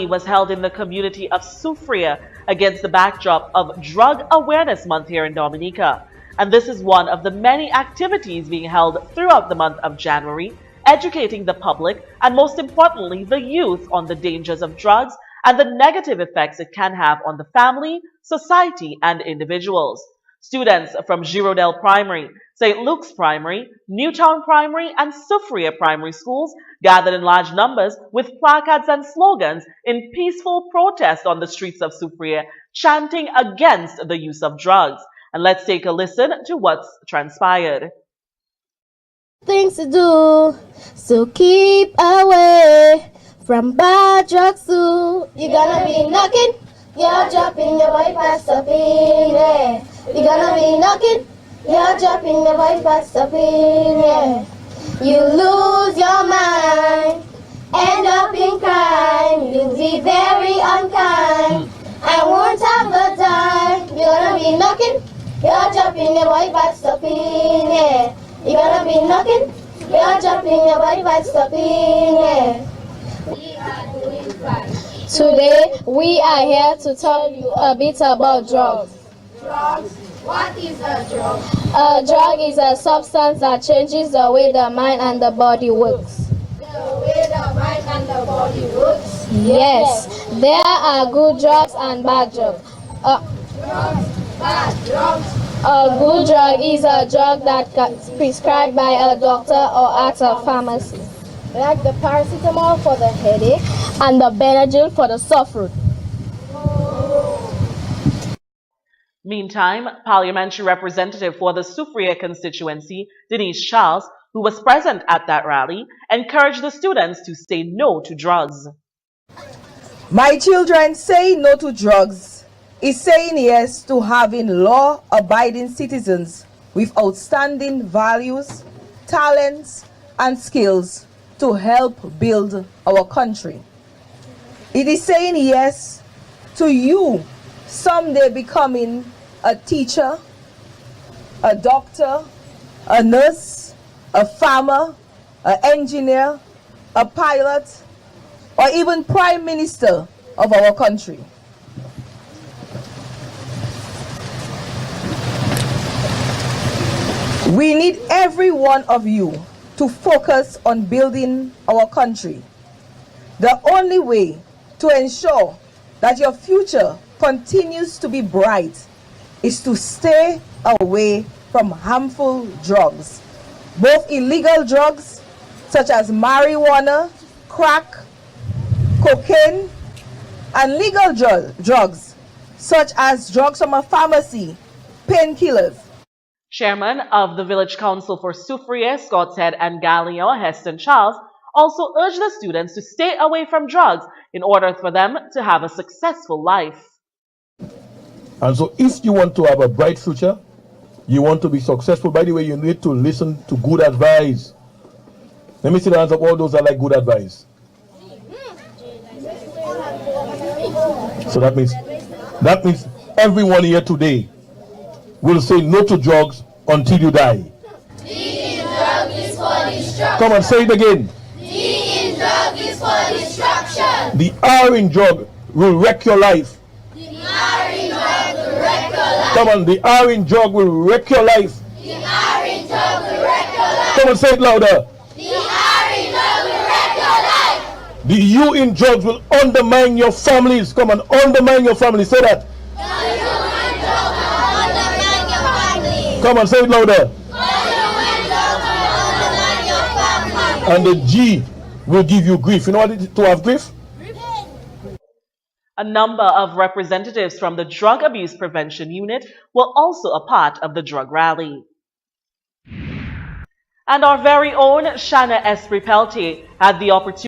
was held in the community of Sufria against the backdrop of Drug Awareness Month here in Dominica. And this is one of the many activities being held throughout the month of January, educating the public and most importantly the youth on the dangers of drugs and the negative effects it can have on the family, society, and individuals. Students from Girodel Primary, St. Luke's Primary, Newtown Primary, and Sufria Primary schools gathered in large numbers with placards and slogans in peaceful protest on the streets of Sufria, chanting against the use of drugs. And let's take a listen to what's transpired. Things to do, so keep away from bad drugs too. You're gonna be knocking, you're dropping your bypass up in, yeah. You're gonna be knocking, you're dropping your bypass up in, yeah. You lose your mind, end up in crime. You'll be very unkind, I won't have a dime. You're gonna be knocking, you're dropping your bypass up in, yeah. You're gonna be knocking, you're dropping your bypass up in, yeah. We are doing fine. Today, we are here to tell you a bit about drugs. Drugs? What is a drug? A drug is a substance that changes the way the mind and the body works. The way the mind and the body works? Yes, there are good drugs and bad drugs. Drugs, bad drugs. A good drug is a drug that is prescribed by a doctor or at a pharmacy, like the paracetamol for the headache and the Benadryl for the sore throat. Meantime, parliamentary representative for the Sufria constituency, Denise Charles, who was present at that rally, encouraged the students to say no to drugs. My children, saying no to drugs is saying yes to having law-abiding citizens with outstanding values, talents, and skills to help build our country. It is saying yes to you someday becoming a teacher, a doctor, a nurse, a farmer, an engineer, a pilot, or even prime minister of our country. We need every one of you to focus on building our country. The only way to ensure that your future continues to be bright is to stay away from harmful drugs, both illegal drugs such as marijuana, crack, cocaine, and legal drugs such as drugs from a pharmacy, painkillers. Chairman of the Village Council for Sufria, Scott's Head and Gallion, Heston Charles, also urged the students to stay away from drugs in order for them to have a successful life. And so if you want to have a bright future, you want to be successful, by the way, you need to listen to good advice. Let me see the hands of all those that like good advice. So that means everyone here today will say no to drugs until you die. Being drug is for destruction. Come on, say it again. Being drug is for destruction. The R in drug will wreck your life. The R in drug will wreck your life. Come on, the R in drug will wreck your life. The R in drug will wreck your life. Come on, say it louder. The R in drug will wreck your life. The U in drugs will undermine your families. Come on, undermine your family. Say that. The U in drug will undermine your family. Come on, say it louder. The U in drug will undermine your family. And the G will give you grief. You know what it is to have grief? A number of representatives from the Drug Abuse Prevention Unit were also a part of the drug rally. And our very own Shanna S. Peltier had the opportunity